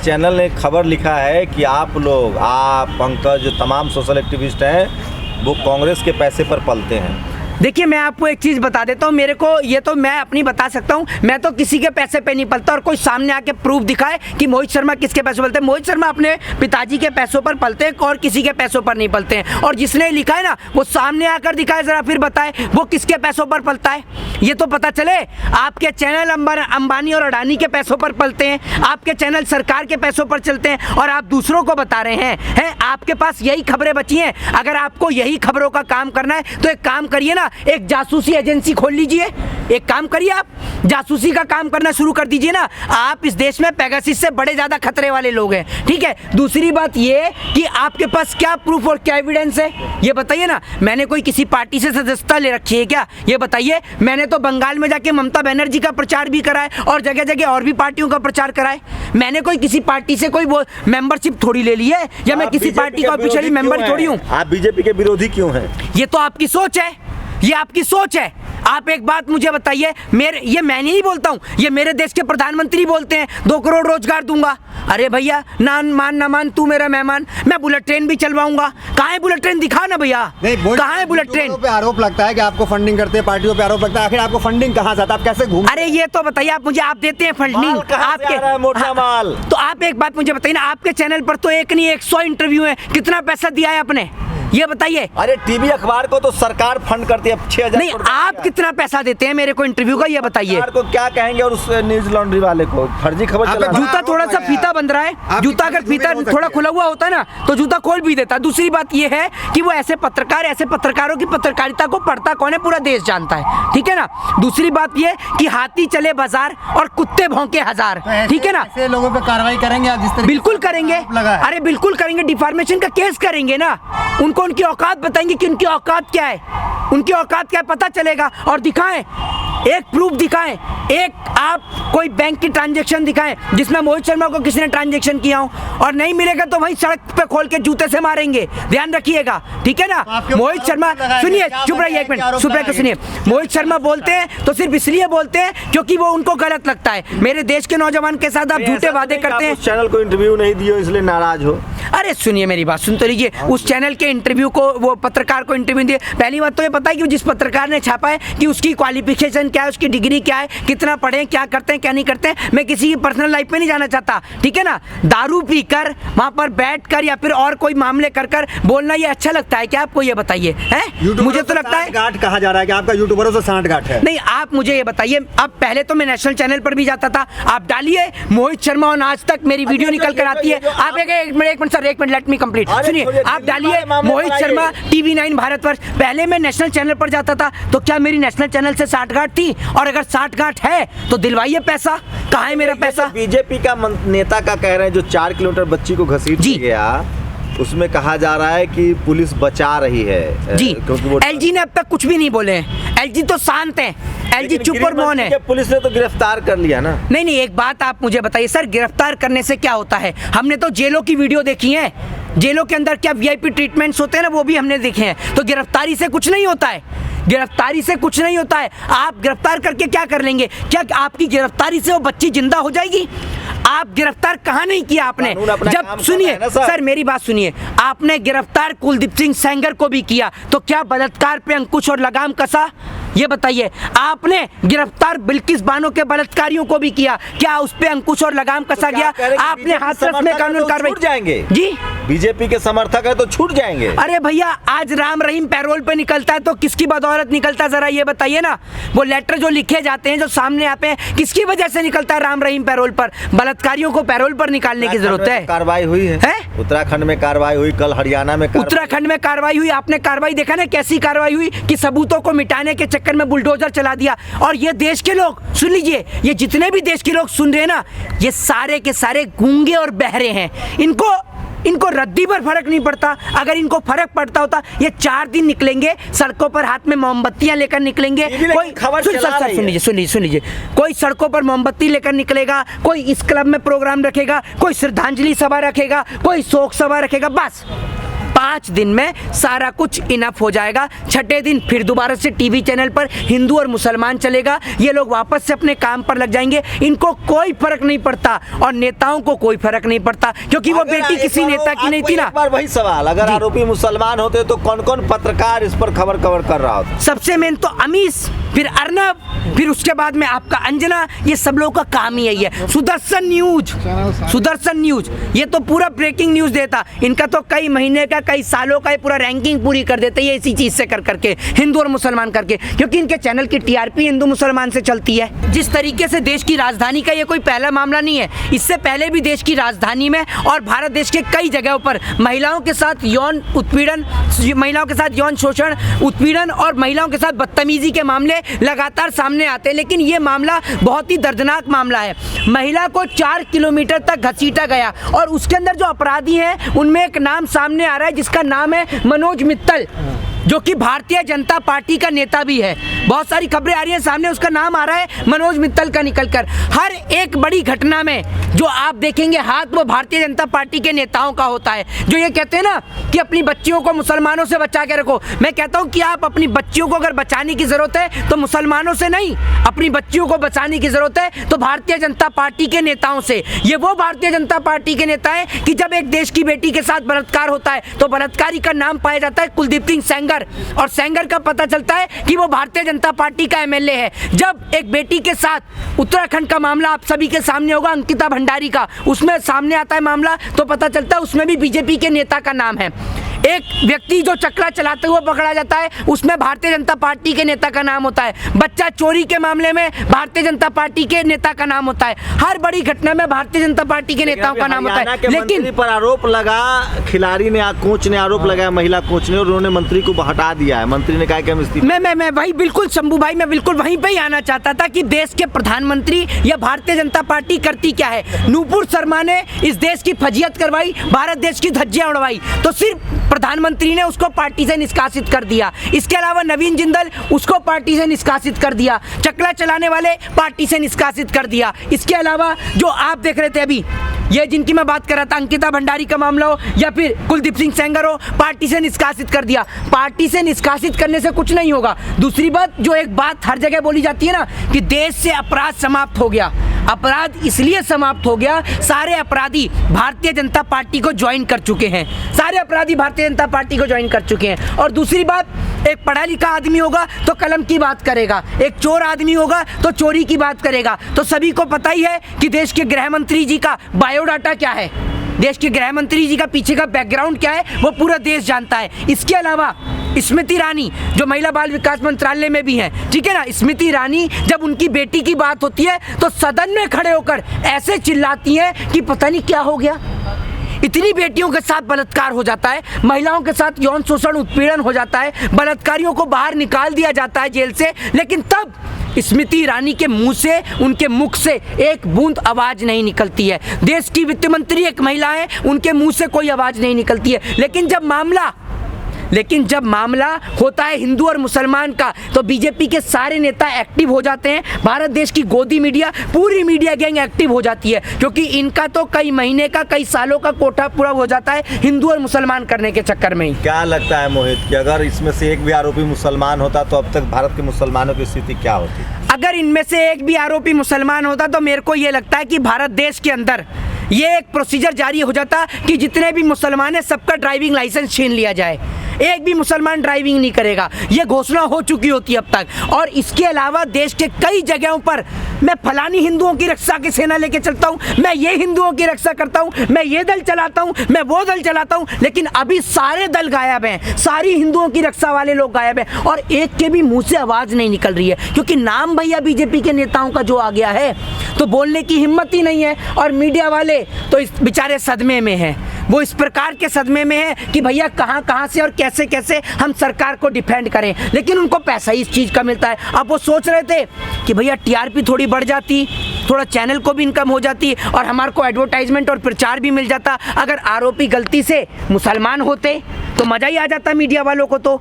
Channel ने खबर लिखा है कि आप पंकज जो तमाम सोशल एक्टिविस्ट हैं वो कांग्रेस के पैसे पर पलते हैं। देखिए मैं आपको एक चीज़ बता देता हूँ, मेरे को ये तो मैं अपनी बता सकता हूँ, मैं तो किसी के पैसे पे नहीं पलता। और कोई सामने आके प्रूफ दिखाए कि मोहित शर्मा किसके पैसों पलते हैं। मोहित शर्मा अपने पिताजी के पैसों पर पलते हैं और किसी के पैसों पर नहीं पलते हैं। और जिसने लिखा है ना वो सामने आकर दिखाए, ज़रा फिर बताए वो किसके पैसों पर पलता है, ये तो पता चले। आपके चैनल अंबानी और अडानी के पैसों पर पलते हैं, आपके चैनल सरकार के पैसों पर चलते हैं और आप दूसरों को बता रहे हैं। आपके पास यही खबरें बची हैं। अगर आपको यही खबरों का काम करना है तो एक काम करिए ना, एक जासूसी एजेंसी खोल लीजिए। एक काम करिए, आप जासूसी का काम करना शुरू कर दीजिए ना। आप इस देश में पेगासस से बड़े ज्यादा खतरे वाले लोग हैं, ठीक है। दूसरी बात ये कि आपके पास क्या प्रूफ और क्या एविडेंस है ये बताइए ना। मैंने कोई किसी पार्टी से सदस्यता ले रखी है क्या, ये बताइए। मैंने तो बंगाल में जाके ममता बनर्जी का प्रचार भी करा है और जगह जगह और भी पार्टियों का प्रचार करा है। मैंने कोई किसी पार्टी से कोई वो मेंबरशिप थोड़ी ले ली है, या मैं किसी पार्टी का ऑफिशियली मेंबर थोड़ी हूँ। आप बीजेपी के विरोधी क्यों हैं? ये तो आपकी सोच है, ये आपकी सोच है। आप एक बात मुझे बताइए, ये मैं नहीं बोलता हूँ, ये मेरे देश के प्रधानमंत्री बोलते हैं 2 करोड़ रोजगार दूंगा। अरे भैया ना मान तू मेरा मेहमान, मैं बुलेट ट्रेन भी चलवाऊंगा। कहाँ है बुलेट ट्रेन, दिखा ना भैया, कहाँ है बुलेट ट्रेन। पे आरोप लगता है कि आपको फंडिंग करते हैं, पार्टियों पे आरोप लगता है। आखिर आपको फंडिंग कहाँ से आता है, आप कैसे घूम? अरे ये तो बताइए आप मुझे, आप देते हैं फंडिंग आपके मोटा माल। तो आप एक बात मुझे बताइए ना, आपके चैनल पर तो एक नहीं 100 इंटरव्यू है, कितना पैसा दिया है आपने, ये बताइए। अरे टीवी अखबार को तो सरकार फंड करती है 6000। नहीं, आप कितना पैसा देते हैं मेरे को इंटरव्यू का, ये बताइए। सरकार को क्या कहेंगे और उस न्यूज लॉन्ड्री वाले को फर्जी खबर चला। जूता थोड़ा सा फीता बंध रहा है, जूता अगर फीता थोड़ा खुला हुआ होता है ना तो जूता खोल भी देता। दूसरी बात ये है कि वो ऐसे पत्रकारों की पत्रकारिता को पढ़ता कौन है, पूरा देश जानता है, ठीक है ना। दूसरी बात ये कि हाथी चले बाजार और कुत्ते भौंके हजार, ठीक है ना। ऐसे लोगों पे कार्रवाई करेंगे आप जिस तरह? बिल्कुल करेंगे, अरे बिल्कुल करेंगे, डिफॉर्मेशन का केस करेंगे ना। उनको उनकी औकात बताएंगे कि उनकी औकात क्या है, उनकी औकात क्या है पता चलेगा। और दिखाएं, एक प्रूफ दिखाएं, एक आप कोई बैंक की ट्रांजैक्शन दिखाएं जिसमें मोहित शर्मा को किसी ने ट्रांजैक्शन किया हो। और नहीं मिलेगा तो वहीं सड़क पे खोल के जूते से मारेंगे, ध्यान रखिएगा, ठीक है ना। मोहित शर्मा सुनिए, चुप रहिए एक मिनट, चुप रहिए सुनिए। मोहित शर्मा बोलते हैं तो सिर्फ इसलिए बोलते हैं क्योंकि वो उनको गलत लगता है। मेरे देश के नौजवान के साथ आप झूठे वादे करते हैं। चैनल को इंटरव्यू नहीं दियो इसलिए नाराज हो। अरे सुनिए मेरी बात, सुन तो लीजिए। उस चैनल के इंटरव्यू को, वो पत्रकार को इंटरव्यू दिए, पहली बात तो ये पता है कि जिस पत्रकार ने छापा है कि उसकी क्वालिफिकेशन क्या है, उसकी डिग्री क्या है, कितना पढ़े, क्या करते हैं क्या नहीं करते हैं। मैं किसी की पर्सनल लाइफ में नहीं जाना चाहता, ठीक है ना। दारू पीकर वहां पर बैठकर या फिर और कोई मामले कर बोलना ये अच्छा लगता है क्या आपको, ये बताइए। हैं मुझे तो लगता है गांठ कहा जा रहा है कि आपका यूट्यूबरों से सांठगांठ है। नहीं, आप मुझे ये बताइए, अब पहले तो मैं नेशनल चैनल पर भी जाता था, आप डालिए मोहित शर्मा और आज तक मेरी वीडियो निकल कर आती है। आप एक मिनट सर, एक मिनट, लेट मी कंप्लीट। सुनिए, आप डालिए मोहित शर्मा TV9 भारतवर्ष। पहले मैं नेशनल चैनल पर जाता था तो क्या मेरी नेशनल चैनल से सांठगांठ थी? और अगर सांठगांठ है तो दिलवाइए पैसा। कहाँ है मेरा पैसा? बीजेपी का नेता का कह रहे हैं जो 4 किलोमीटर बच्ची को घसीट गया, उसमें कहा जा रहा है कि पुलिस बचा रही है जी। क्योंकि LG ने अब तक कुछ भी नहीं बोले हैं, LG तो शांत है, LG चुप और मौन है। पुलिस ने तो गिरफ्तार कर लिया ना। नहीं, एक बात आप मुझे बताइए सर, गिरफ्तार करने से क्या होता है? हमने तो जेलों की वीडियो देखी है, जेलों के अंदर क्या VIP ट्रीटमेंट्स होते हैं ना, वो भी हमने देखे हैं। तो गिरफ्तारी से कुछ नहीं होता है, गिरफ्तारी से कुछ नहीं होता है। आप गिरफ्तार करके क्या कर लेंगे? क्या आपकी गिरफ्तारी से वो बच्ची जिंदा हो जाएगी? आप गिरफ्तार कहाँ नहीं किया आपने? जब सुनिए सर, मेरी बात सुनिए, आपने गिरफ्तार कुलदीप सिंह सेंगर को भी किया तो क्या बलात्कार पे अंकुश और लगाम कसा? ये बताइए। आपने गिरफ्तार बिल्किस बानो के बलात्कारियों को भी किया, क्या उस पे अंकुश और लगाम कसा गया? आपने हाथरस में कानून कार्रवाई जाएंगे जी। बीजेपी के समर्थक है तो छूट जाएंगे। अरे भैया, आज राम रहीम पैरोल पे निकलता है तो किसकी बदौलत निकलता है, जरा ये बताइए ना। वो लेटर जो लिखे जाते हैं, जो सामने आते हैं, किसकी वजह से निकलता है राम रहीम पैरोल पर? बलात्कारियों को पैरोल पर निकालने की जरूरत है। कार्रवाई हुई है? उत्तराखंड में कार्रवाई हुई, कल हरियाणा में उत्तराखंड में कार्रवाई हुई। आपने कार्रवाई देखा ना, कैसी कार्रवाई हुई कि सबूतों को मिटाने के चक्कर में बुलडोजर चला दिया। और ये देश के लोग सुन लीजिए, ये जितने भी देश के लोग सुन रहे हैं ना, ये सारे के सारे गूंगे और बहरे हैं। इनको रद्दी पर फर्क नहीं पड़ता। अगर इनको फर्क पड़ता होता, ये 4 दिन निकलेंगे सड़कों पर, हाथ में मोमबत्तियां लेकर निकलेंगे। कोई खबर सुन लीजिए, कोई सड़कों पर मोमबत्ती लेकर निकलेगा, कोई इस क्लब में प्रोग्राम रखेगा, कोई श्रद्धांजलि सभा रखेगा, कोई शोक सभा रखेगा, बस 5 दिन में सारा कुछ इनफ हो जाएगा। छठे दिन फिर दोबारा से टीवी चैनल पर हिंदू और मुसलमान चलेगा, ये लोग वापस से अपने काम पर लग जाएंगे। इनको कोई फर्क नहीं पड़ता और नेताओं को कोई फर्क नहीं पड़ता, क्योंकि वो बेटी किसी नेता की नहीं थी ना। एक बार वही सवाल, अगर आरोपी मुसलमान होते तो कौन कौन पत्रकार इस पर खबर कवर कर रहा होता? सबसे मेन तो अमीश, फिर अर्नब, फिर उसके बाद में आपका अंजना, ये सब लोगों का काम ही यही है। सुदर्शन न्यूज ये तो पूरा ब्रेकिंग न्यूज देता। इनका तो कई महीने का, कई सालों का ये पूरा रैंकिंग पूरी कर देते हैं इसी चीज से कर करके, हिंदू और मुसलमान करके, क्योंकि इनके चैनल की टीआरपी हिंदू मुसलमान से चलती है। जिस तरीके से देश की राजधानी का ये कोई पहला मामला नहीं है, इससे पहले भी देश की राजधानी में और भारत देश के कई जगहों पर महिलाओं के साथ यौन उत्पीड़न, महिलाओं के साथ यौन शोषण, उत्पीड़न और महिलाओं के साथ बदतमीजी के मामले लगातार सामने आते हैं। लेकिन ये मामला बहुत ही दर्दनाक मामला है। महिला को 4 किलोमीटर तक घसीटा गया और उसके अंदर जो अपराधी हैं उनमें एक नाम सामने आ रहा है जिसका नाम है मनोज मित्तल, जो कि भारतीय जनता पार्टी का नेता भी है। बहुत सारी खबरें आ रही हैं सामने, उसका नाम आ रहा है मनोज मित्तल का निकलकर। हर एक बड़ी घटना में जो आप देखेंगे हाथ वो भारतीय जनता पार्टी के नेताओं का होता है, जो ये कहते हैं ना कि अपनी बच्चियों को मुसलमानों से बचा के रखो। मैं कहता हूं कि आप अपनी बच्चियों को अगर बचाने की जरूरत है तो मुसलमानों से नहीं, अपनी बच्चियों को बचाने की जरूरत है तो भारतीय जनता पार्टी के नेताओं से। ये वो भारतीय जनता पार्टी के नेता हैं कि जब एक देश की बेटी के साथ बलात्कार होता है तो बलात्कारी का नाम पाया जाता है कुलदीप सिंह सेंगर, और सेंगर का पता चलता है कि वो भारतीय जनता पार्टी का एमएलए है। जब एक बेटी के साथ उत्तराखंड का मामला आप सभी के सामने होगा, अंकिता भंडारी का, उसमें सामने आता है मामला तो पता चलता है उसमें भी बीजेपी के नेता का नाम है। एक व्यक्ति जो चक्रा चलाते हुए पकड़ा जाता है उसमें भारतीय जनता पार्टी के नेता का नाम होता है। बच्चा चोरी के मामले में भारतीय जनता पार्टी के नेता का नाम होता है। हर बड़ी घटना में भारतीय जनता पार्टी के नेताओं का नाम होता है। लेकिन पर आरोप लगा, खिलाड़ी ने, कोच ने आरोप लगाया, महिला कोच ने, और उन्होंने मंत्री को हटा दिया है। मंत्री ने कहा कि हम इस्तीफा। मैं भाई बिल्कुल शंभू भाई, मैं बिल्कुल वहीं पे ही आना चाहता था कि देश के प्रधानमंत्री या भारतीय जनता पार्टी करती क्या है। नूपुर शर्मा ने इस देश की फजीयत करवाई, भारत देश की धज्जियां उड़वाई, तो सिर्फ प्रधानमंत्री ने उसको पार्टी से निष्कासित कर दिया। इसके अलावा नवीन जिंदल, उसको पार्टी से निष्कासित कर दिया। चकला चलाने वाले पार्टी से निष्कासित कर दिया। इसके अलावा जो आप देख रहे थे अभी, ये जिनकी मैं बात कर रहा था, अंकिता भंडारी का मामला हो या फिर कुलदीप सिंह सेंगर हो, पार्टी से निष्कासित कर दिया। पार्टी से निष्कासित करने से कुछ नहीं होगा। दूसरी बात, जो एक बात हर जगह बोली जाती है ना कि देश से अपराध समाप्त हो गया। अपराध इसलिए समाप्त हो गया, सारे अपराधी भारतीय जनता पार्टी को ज्वाइन कर चुके हैं। सारे अपराधी भारतीय जनता पार्टी को ज्वाइन कर चुके हैं। और दूसरी बात, एक पढ़ा लिखा आदमी होगा तो कलम की बात करेगा, एक चोर आदमी होगा तो चोरी की बात करेगा। तो सभी को पता ही है कि देश के गृह मंत्री जी का बायोडाटा क्या है, देश के गृह मंत्री जी का पीछे का बैकग्राउंड क्या है, वो पूरा देश जानता है। इसके अलावा स्मृति ईरानी जो महिला बाल विकास मंत्रालय में भी हैं, ठीक है ना, स्मृति ईरानी जब उनकी बेटी की बात होती है तो सदन में खड़े होकर ऐसे चिल्लाती हैं कि पता नहीं क्या हो गया। इतनी बेटियों के साथ बलात्कार हो जाता है, महिलाओं के साथ यौन शोषण उत्पीड़न हो जाता है, बलात्कारियों को बाहर निकाल दिया जाता है जेल से, लेकिन तब स्मृति ईरानी के मुंह से, उनके मुख से एक बूंद आवाज नहीं निकलती है। देश की वित्त मंत्री एक महिला है, उनके मुंह से कोई आवाज नहीं निकलती है। लेकिन जब मामला होता है हिंदू और मुसलमान का तो बीजेपी के सारे नेता एक्टिव हो जाते हैं। भारत देश की गोदी मीडिया, पूरी मीडिया गैंग एक्टिव हो जाती है, क्योंकि इनका तो कई महीने का, कई सालों का कोटा पूरा हो जाता है हिंदू और मुसलमान करने के चक्कर में ही। क्या लगता है मोहित कि अगर इसमें से एक भी आरोपी मुसलमान होता तो अब तक भारत के मुसलमानों की स्थिति क्या होती? अगर इनमें से एक भी आरोपी मुसलमान होता तो मेरे को ये लगता है कि भारत देश के अंदर ये एक प्रोसीजर जारी हो जाता कि जितने भी मुसलमान हैं सबका ड्राइविंग लाइसेंस छीन लिया जाए। एक भी मुसलमान ड्राइविंग नहीं करेगा, ये घोषणा हो चुकी होती है अब तक। और इसके अलावा देश के कई जगहों पर मैं फलानी हिंदुओं की रक्षा की सेना लेके चलता हूँ, मैं ये हिंदुओं की रक्षा करता हूँ, मैं ये दल चलाता हूँ, मैं वो दल चलाता हूँ, लेकिन अभी सारे दल गायब हैं, सारी हिंदुओं की रक्षा वाले लोग गायब हैं और एक के भी मुंह से आवाज नहीं निकल रही है, क्योंकि नाम भैया बीजेपी के नेताओं का जो आ गया है तो बोलने की हिम्मत ही नहीं है। और मीडिया वाले तो इस बेचारे सदमे में हैं, वो इस प्रकार के सदमे में हैं कि भैया कहाँ से और कैसे कैसे हम सरकार को डिफेंड करें, लेकिन उनको पैसा ही इस चीज़ का मिलता है। अब वो सोच रहे थे कि भैया टीआरपी थोड़ी बढ़ जाती, थोड़ा चैनल को भी इनकम हो जाती और हमारे को एडवर्टाइजमेंट और प्रचार भी मिल जाता। अगर आरोपी गलती से मुसलमान होते तो मज़ा ही आ जाता मीडिया वालों को। तो